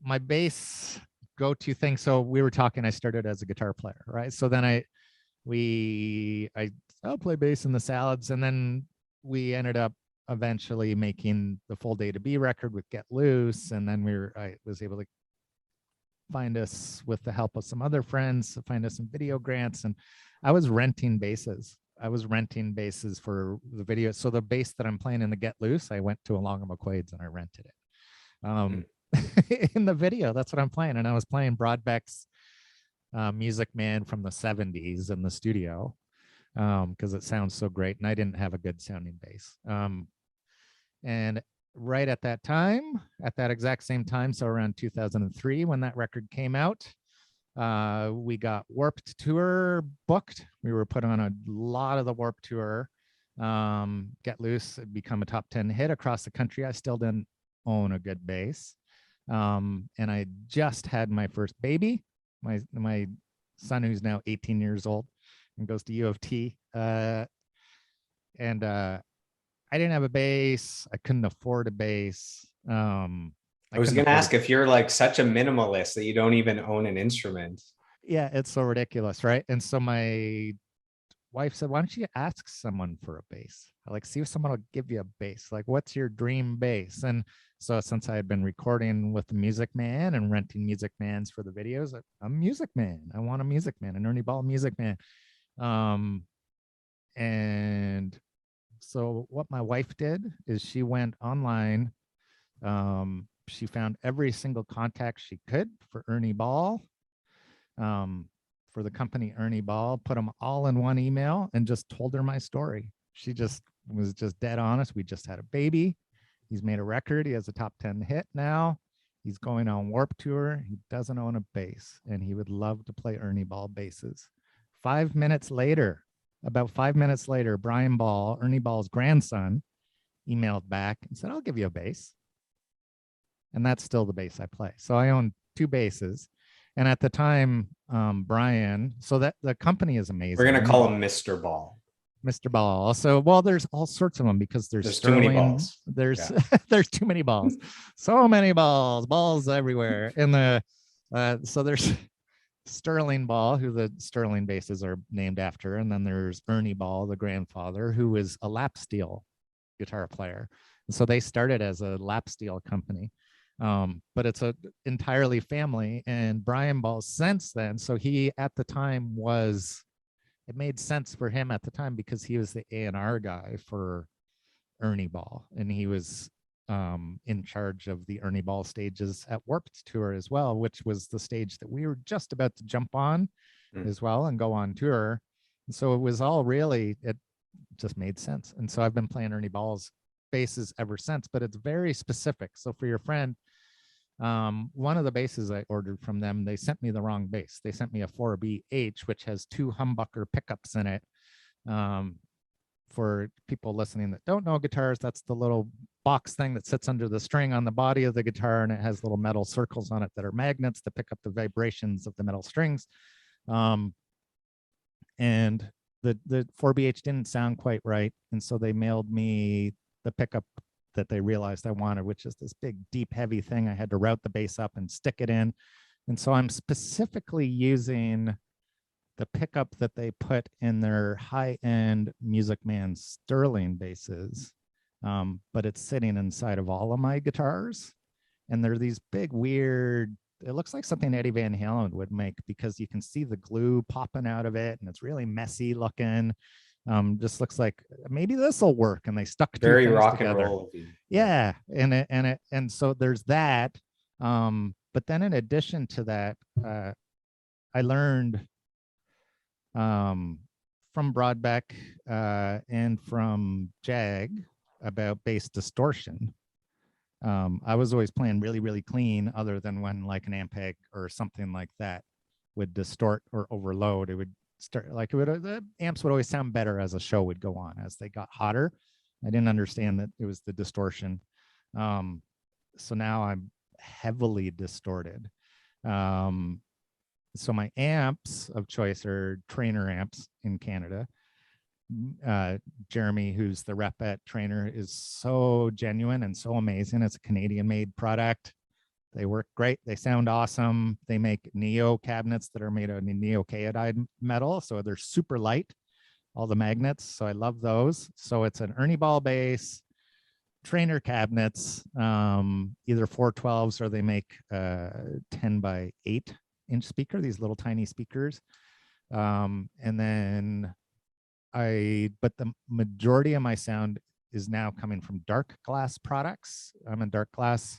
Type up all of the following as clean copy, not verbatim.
my bass go-to thing. So we were talking, I started as a guitar player, right? So then I'll play bass in the Salads, and then we ended up eventually making the Full Day to Be record with Get Loose, and then I was able to find us, with the help of some other friends, to find us some video grants, and I was renting basses. For the video. So the bass that I'm playing in the Get Loose, I went to Along McQuaid's and I rented it. In the video, that's what I'm playing, and I was playing Broadbeck's Music Man from the 70s in the studio, because it sounds so great, and I didn't have a good sounding bass. And right at that time, at that exact same time, so around 2003, when that record came out, we got Warped Tour booked. We were put on a lot of the Warped Tour. Get Loose had become a top 10 hit across the country. I still didn't own a good bass. And I just had my first baby, my son, who's now 18 years old and goes to U of T. I didn't have a bass. I couldn't afford a bass. I was going to ask if you're like such a minimalist that you don't even own an instrument. Yeah, it's so ridiculous, right? And so my wife said, why don't you ask someone for a bass? Like, see if someone will give you a bass. Like, what's your dream bass? And so since I had been recording with the Music Man and renting Music Mans for the videos, I'm Music Man. I want a Music Man, an Ernie Ball Music Man. And so what my wife did is she went online. She found every single contact she could for Ernie Ball, for the company Ernie Ball, put them all in one email and just told her my story. She just was just dead honest. We just had a baby. He's made a record. He has a top 10 hit now. He's going on Warped Tour. He doesn't own a bass, and he would love to play Ernie Ball basses. About 5 minutes later, Brian Ball, Ernie Ball's grandson, emailed back and said, I'll give you a bass. And that's still the bass I play. So I own two basses. And at the time, Brian, so that the company is amazing. We're going to call him Mr. Ball. Mr. Ball. So, well, there's all sorts of them because there's Sterling, too many balls. There's there's too many balls. So many balls everywhere. And so there's Sterling Ball, who the Sterling basses are named after, and then there's Ernie Ball, the grandfather, who was a lap steel guitar player. And so they started as a lap steel company. But it's a entirely family, and Brian Ball since then. So he at the time it made sense for him at the time because he was the A&R guy for Ernie Ball, and he was in charge of the Ernie Ball stages at Warped Tour as well, which was the stage that we were just about to jump on as well and go on tour. And so it was all really, it just made sense. And so I've been playing Ernie Ball's basses ever since, but it's very specific. So for your friend, one of the basses I ordered from them, they sent me the wrong bass. They sent me a 4BH, which has two humbucker pickups in it. For people listening that don't know guitars, that's the little box thing that sits under the string on the body of the guitar, and it has little metal circles on it that are magnets to pick up the vibrations of the metal strings. And the 4BH didn't sound quite right, and so they mailed me the pickup that they realized I wanted, which is this big, deep, heavy thing. I had to route the bass up and stick it in. And so I'm specifically using the pickup that they put in their high-end Music Man Sterling basses, but it's sitting inside of all of my guitars. And they're these big, weird, it looks like something Eddie Van Halen would make because you can see the glue popping out of it, and it's really messy looking. Just looks like maybe this will work, and they stuck very two rock together. And roll. Yeah, and so there's that. But then in addition to that, I learned from Broadbeck and from Jag about bass distortion. I was always playing really, really clean, other than when like an Ampeg or something like that would distort or overload. It would start like the amps would always sound better as a show would go on. As they got hotter, I didn't understand that it was the distortion. So now I'm heavily distorted. So my amps of choice are Trainer amps in Canada. Jeremy, who's the rep at Trainer, is so genuine and so amazing. It's a Canadian made product. They work great. They sound awesome. They make Neo cabinets that are made of neokaodide metal. So they're super light, all the magnets. So I love those. So it's an Ernie Ball base, trainer cabinets, either 412s or they make 10 by 8-inch speaker, these little tiny speakers. And then but the majority of my sound is now coming from dark glass products. I'm a dark glass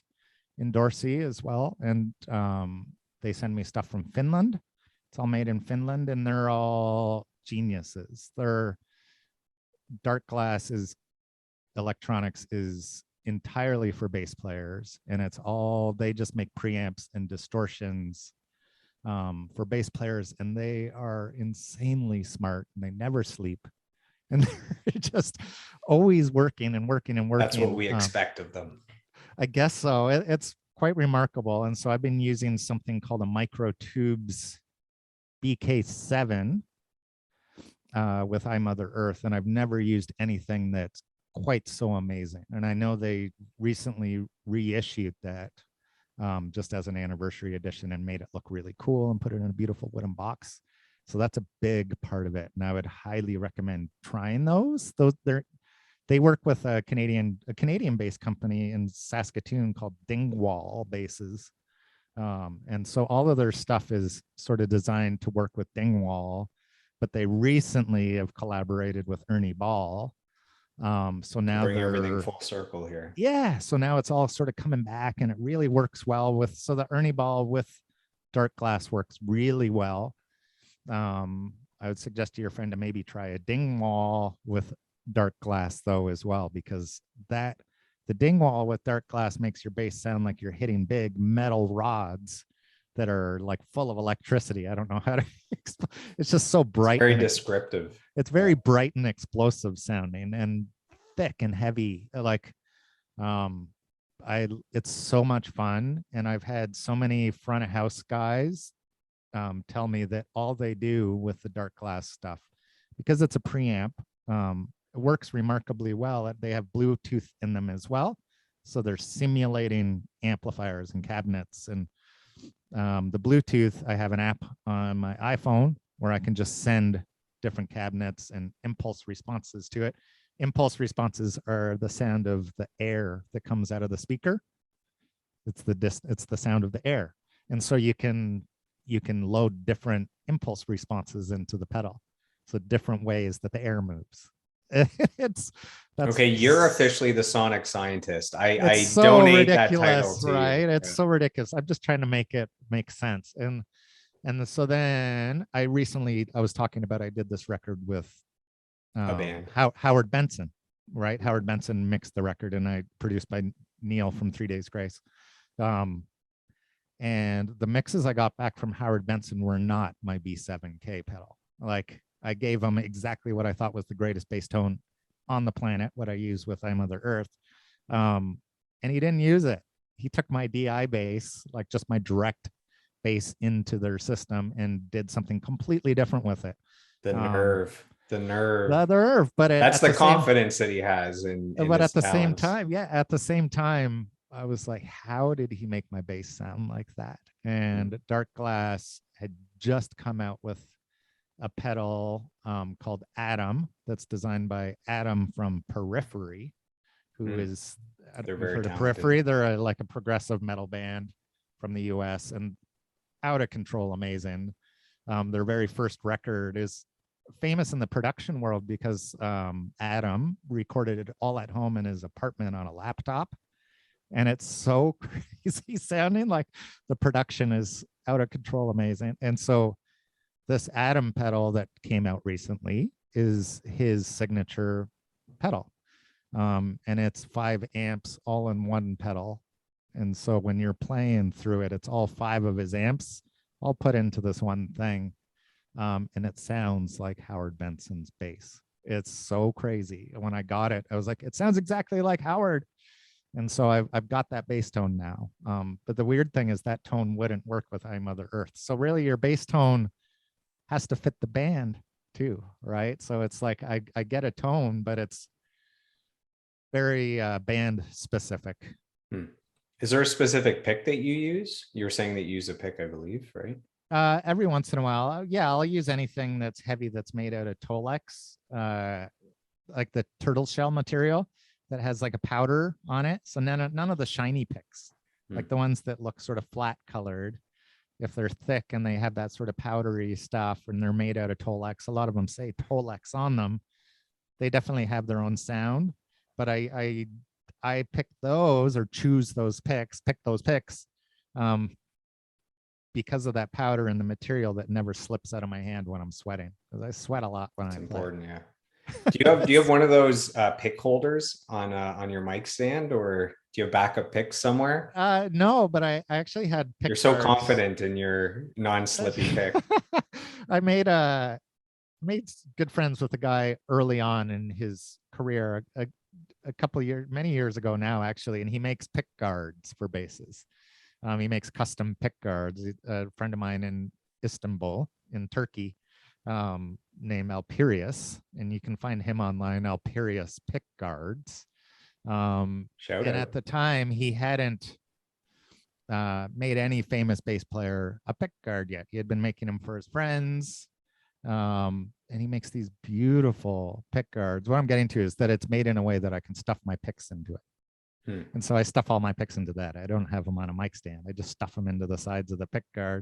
endorsee as well. And they send me stuff from Finland. It's all made in Finland and they're all geniuses. Their dark glass electronics is entirely for bass players. And they just make preamps and distortions for bass players. And they are insanely smart and they never sleep. And they're just always working and working and working. That's what we expect of them. I guess so. It's quite remarkable. And so I've been using something called a Microtubes BK7 with iMother Earth, and I've never used anything that's quite so amazing. And I know they recently reissued that just as an anniversary edition and made it look really cool and put it in a beautiful wooden box. So that's a big part of it. And I would highly recommend trying those. They work with a Canadian-based company in Saskatoon called Dingwall Basses. And so all of their stuff is sort of designed to work with Dingwall, but they recently have collaborated with Ernie Ball. So now bring everything full circle here. Yeah. So now it's all sort of coming back and it really works well so the Ernie Ball with dark glass works really well. I would suggest to your friend to maybe try a Dingwall with dark glass though as well, because the Dingwall with dark glass makes your bass sound like you're hitting big metal rods that are like full of electricity. I don't know how to explain. It's just so bright. It's very descriptive. It's very bright and explosive sounding and thick and heavy. Like it's so much fun. And I've had so many front of house guys tell me that all they do with the dark glass stuff, because it's a preamp, it works remarkably well. They have Bluetooth in them as well. So they're simulating amplifiers and cabinets. And the Bluetooth, I have an app on my iPhone where I can just send different cabinets and impulse responses to it. Impulse responses are the sound of the air that comes out of the speaker. It's the sound of the air. And so you can load different impulse responses into the pedal. So different ways that the air moves. Okay, you're officially the sonic scientist. I so donate ridiculous, that title to right? you. It's so ridiculous. I'm just trying to make it make sense. So then I was talking about I did this record with a band. Howard Benson, right? Howard Benson mixed the record and I produced by Neil from 3 Days Grace. And the mixes I got back from Howard Benson were not my B7K pedal. Like I gave him exactly what I thought was the greatest bass tone on the planet, what I use with iMother Earth. And he didn't use it. He took my DI bass, like just my direct bass into their system and did something completely different with it. The nerve. But that's the confidence that he has in but at the talents. same time, I was like, how did he make my bass sound like that? And Dark Glass had just come out with a pedal called Adam that's designed by Adam from Periphery, who is, they're very heard of Periphery. They're like a progressive metal band from the US and out of control amazing. Their very first record is famous in the production world because Adam recorded it all at home in his apartment on a laptop. And it's so crazy sounding, like the production is out of control amazing. And so this Adam pedal that came out recently is his signature pedal. And it's 5 amps all in one pedal. And so when you're playing through it, it's all 5 of his amps all put into this one thing. And it sounds like Howard Benson's bass. It's so crazy. When I got it, I was like, it sounds exactly like Howard. And so I've got that bass tone now. But the weird thing is that tone wouldn't work with iMother Earth. So really your bass tone has to fit the band too, right? So it's like I get a tone, but it's very band specific. Is there a specific pick that you use? You were saying that you use a pick, I believe, right? Every once in a while, yeah, I'll use anything that's heavy that's made out of Tolex, like the turtle shell material that has like a powder on it. So none of the shiny picks, like the ones that look sort of flat colored. If they're thick and they have that sort of powdery stuff and they're made out of Tolex, a lot of them say Tolex on them. They definitely have their own sound, but I pick those or choose those picks, because of that powder and the material that never slips out of my hand when I'm sweating, because I sweat a lot when It's I important, play. yeah. Do you have one of those pick holders on your mic stand, or do you have backup picks somewhere? No, but I actually had pick You're so guards. confident in your non-slippy pick. I made good friends with a guy early on in his career, a couple of years, many years ago now, actually, and he makes pick guards for basses. He makes custom pick guards. A friend of mine in Istanbul, in Turkey, named Alperius, and you can find him online, Alperius Pick Guards. Shout and out. at the time, he hadn't made any famous bass player a pick guard yet. He had been making them for his friends. And he makes these beautiful pick guards. What I'm getting to is that it's made in a way that I can stuff my picks into it. And so I stuff all my picks into that. I don't have them on a mic stand. I just stuff them into the sides of the pick guard.